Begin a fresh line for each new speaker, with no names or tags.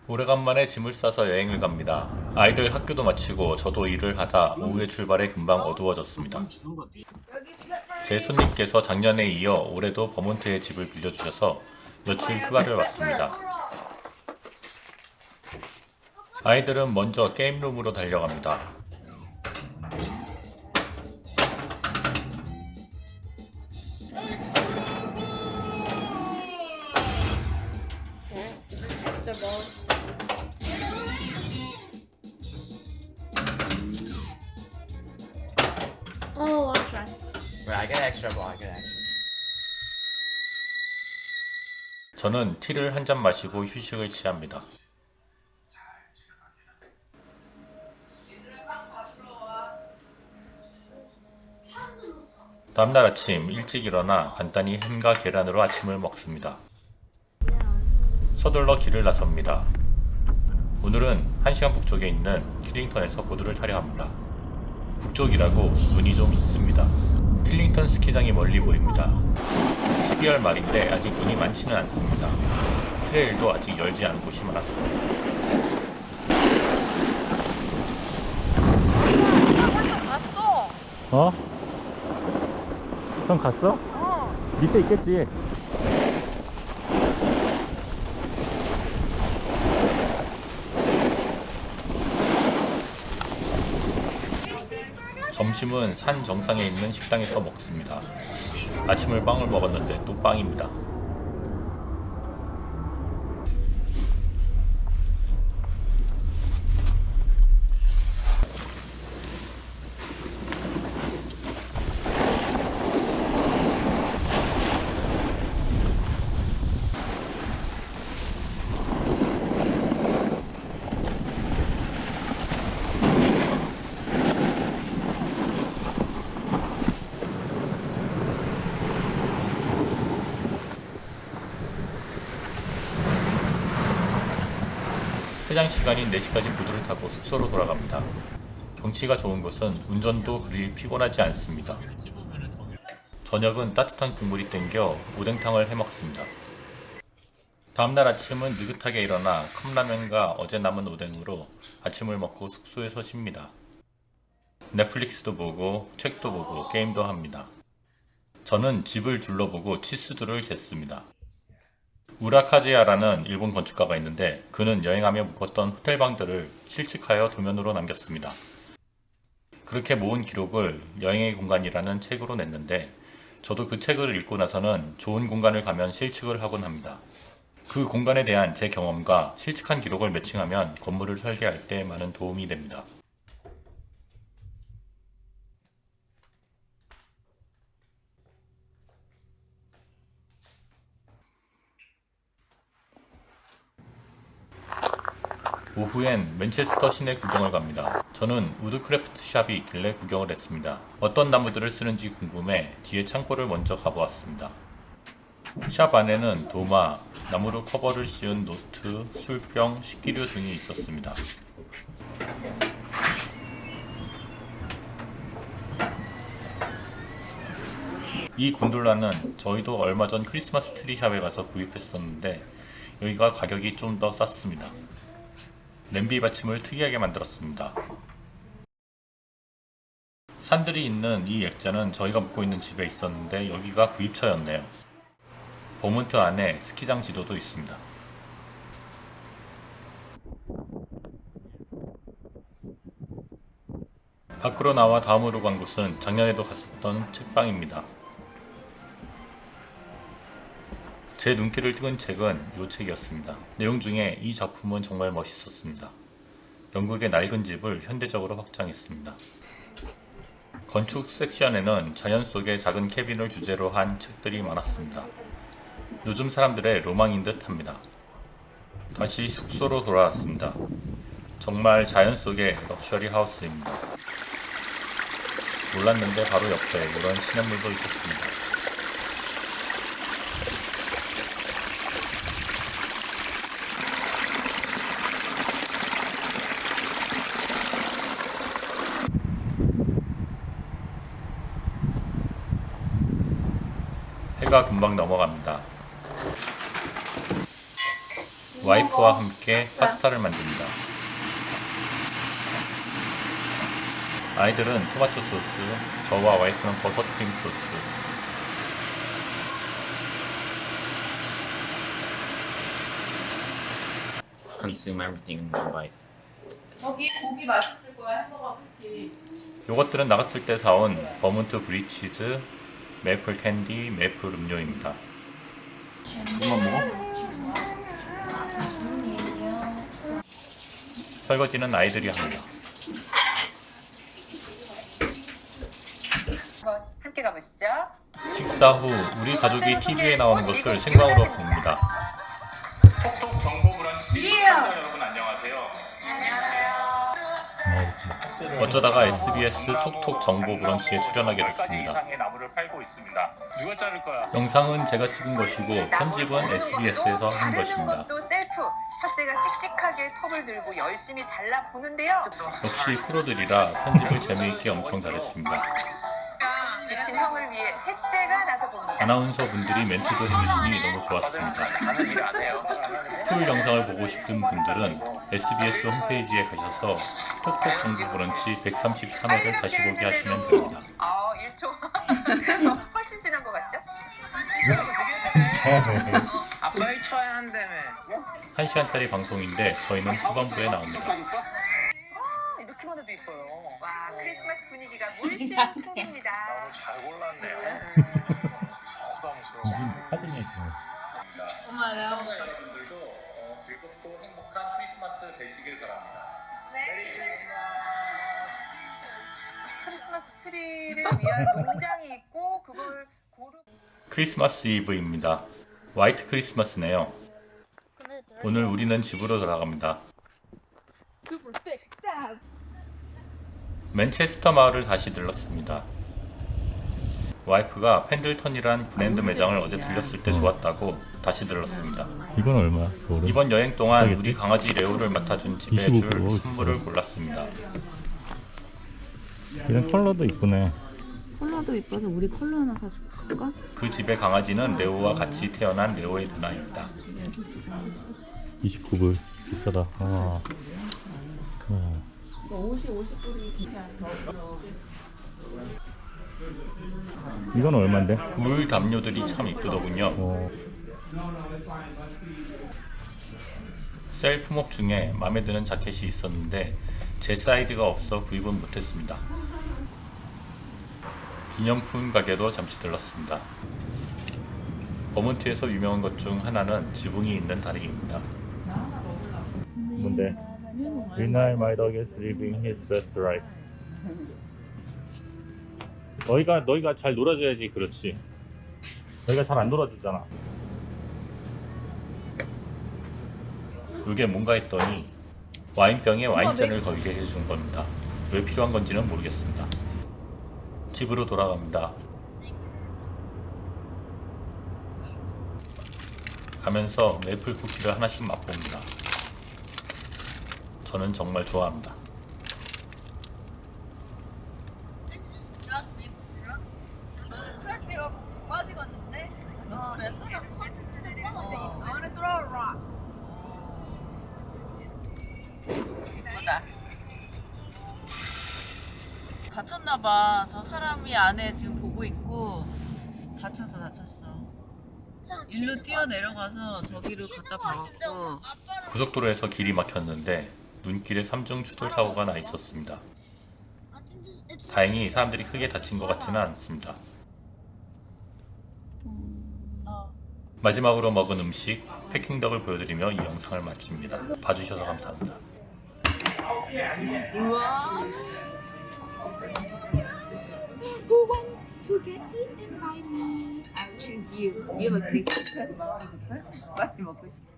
오래간만에 짐을 싸서 여행을 갑니다. 아이들 학교도 마치고 저도 일을 하다 오후에 출발해 금방 어두워졌습니다. 제 손님께서 작년에 이어 올해도 버몬트에 집을 빌려주셔서 며칠 휴가를 왔습니다. 아이들은 먼저 게임룸으로 달려갑니다.
Extra ball. Oh, I'll try.
Right, I get extra ball. I get extra.
저는 티를 한 잔 마시고 휴식을 취합니다. 다음날 아침 일찍 일어나 간단히 햄과 계란으로 아침을 먹습니다. 서둘러 길을 나섭니다. 오늘은 1시간 북쪽에 있는 킬링턴에서 보드를 타려 합니다. 북쪽이라고 눈이 좀 있습니다. 킬링턴 스키장이 멀리 보입니다. 12월 말인데 아직 눈이 많지는 않습니다. 트레일도 아직 열지 않은 곳이 많았습니다.
갔어.
어? 형 갔어? 밑에 있겠지. 점심은 산 정상에 있는 식당에서 먹습니다. 아침을 빵을 먹었는데 또 빵입니다. 퇴장 시간인 4시까지 보드를 타고 숙소로 돌아갑니다. 경치가 좋은 곳은 운전도 그리 피곤하지 않습니다. 저녁은 따뜻한 국물이 땡겨 오뎅탕을 해먹습니다. 다음날 아침은 느긋하게 일어나 컵라면과 어제 남은 오뎅으로 아침을 먹고 숙소에서 쉽니다. 넷플릭스도 보고 책도 보고 게임도 합니다. 저는 집을 둘러보고 치수들을 쟀습니다. 우라카지야라는 일본 건축가가 있는데 그는 여행하며 묵었던 호텔방들을 실측하여 도면으로 남겼습니다. 그렇게 모은 기록을 여행의 공간이라는 책으로 냈는데 저도 그 책을 읽고 나서는 좋은 공간을 가면 실측을 하곤 합니다. 그 공간에 대한 제 경험과 실측한 기록을 매칭하면 건물을 설계할 때 많은 도움이 됩니다. 오후엔 맨체스터 시내 구경을 갑니다. 저는 우드크래프트 샵이 있길래 구경을 했습니다. 어떤 나무들을 쓰는지 궁금해 뒤에 창고를 먼저 가보았습니다. 샵 안에는 도마, 나무로 커버를 씌운 노트, 술병, 식기류 등이 있었습니다. 이 곤돌라는 저희도 얼마 전 크리스마스 트리 샵에 가서 구입했었는데 여기가 가격이 좀 더 쌌습니다. 냄비 받침을 특이하게 만들었습니다. 산들이 있는 이 액자는 저희가 묵고 있는 집에 있었는데 여기가 구입처였네요. 버몬트 안에 스키장 지도도 있습니다. 밖으로 나와 다음으로 간 곳은 작년에도 갔었던 책방입니다. 제 눈길을 끄은 책은 이 책이었습니다. 내용 중에 이 작품은 정말 멋있었습니다. 영국의 낡은 집을 현대적으로 확장했습니다. 건축 섹션에는 자연 속의 작은 캐빈을 주제로 한 책들이 많았습니다. 요즘 사람들의 로망인 듯 합니다. 다시 숙소로 돌아왔습니다. 정말 자연 속의 럭셔리 하우스입니다. 몰랐는데 바로 옆에 이런 시냇물도 있었습니다. 해가 금방 넘어갑니다. 와이프와 함께 파스타를 만듭니다. 아이들은 토마토 소스, 저와 와이프는 버섯 크림 소스.
Consume everything in one bite.
저기 고기 맛있을 거야. 햄버거 패티.
요것들은 나갔을 때 사온 버문트 브리치즈, 메이플 캔디, 메이플 음료입니다.
이만 먹어?
설거지는 아이들이 합니다.
한번 함께 가보시죠.
식사 후 우리 가족이 TV에 나오는 것을 생방으로 봅니다. 톡톡 정보 브런치 시청자 여러분 안녕하세요. 어쩌다가 SBS 톡톡 정보 브런치에 출연하게 됐습니다. 영상은 제가 찍은 것이고 편집은 SBS에서 한 것입니다.
또 셀프. 첫째가 씩씩하게 톱을 들고 열심히 잘라 보는데요.
역시 프로들이라 편집을 재미있게 엄청 잘했습니다.
지친 형을 위해 셋째가 나서 봅니다.
아나운서 분들이 멘트도 해주시니 너무 좋았습니다. 풀 영상을 보고 싶은 분들은 SBS 홈페이지에 가셔서 톡톡 정보 브런치 133회를 다시 보기 하시면 됩니다.
1초. 훨씬 지난 것 같죠?
아빠 1초에 한다며.
1시간짜리 방송인데 저희는 후반부에 나옵니다.
이렇게만 해도 이뻐요. 와, 크리스마스 분위기가 물씬 풍깁니다.
잘 골랐네요.
사진이
엄마야.
여러분들도 즐겁고 행복한 크리스마스 되시길 바랍니다.
크리스마스 트리를 위한 농장이 있고 그걸 고르.
크리스마스 이브입니다. 화이트 크리스마스네요. 오늘 우리는 집으로 돌아갑니다. 맨체스터 마을을 다시 들렀습니다. 와이프가 펜들턴이란 브랜드 매장을 어제 들렸을 때 좋았다고 다시 들렀습니다.
이건 얼마야? 겨울에?
이번 여행 동안 우리 강아지 레오를 맡아준 집에 줄
25%.
선물을 골랐습니다.
이런 컬러도 이쁘네.
컬러도 이뻐서 우리 컬러 하나 사줄까?
그 집의 강아지는 레오와 같이 태어난 레오의 누나입니다.
29불 비싸다. 와. 이건 얼마인데?
울 담요들이 참 이쁘더군요. 셀프몹 중에 마음에 드는 자켓이 있었는데 제 사이즈가 없어 구입은 못했습니다. 기념품 가게도 잠시 들렀습니다. 버문트에서 유명한 것 중 하나는 지붕이 있는 다리입니다.
뭔데? Tonight my dog is living his best life. 너희가 잘 놀아줘야지. 그렇지. 너희가 잘 안 놀아주잖아.
이게 뭔가 했더니 와인병에 와인잔을 걸게 해준 겁니다. 왜 필요한 건지는 모르겠습니다. 집으로 돌아갑니다. 가면서 메이플 쿠키를 하나씩 맛봅니다. 저는 정말 좋아합니다.
크래키가 빠지고 왔는데? 안에 들어와라.
이쁘다. 다쳤나봐. 저 사람이 안에 지금 보고 있고 다쳤어. 일로 뛰어내려가서 저기로 갖다 박았고.
고속도로에서 길이 막혔는데 눈길에 3중 추돌 사고가 나 있었습니다. 다행히 사람들이 크게 다친 것 같지는 않습니다. 마지막으로 먹은 음식 패킹덕을 보여드리며 이 영상을 마칩니다. 봐주셔서 감사합니다.
Who wants to get eaten by me? I'll choose you. You look tasty.
빨리 먹고 싶어.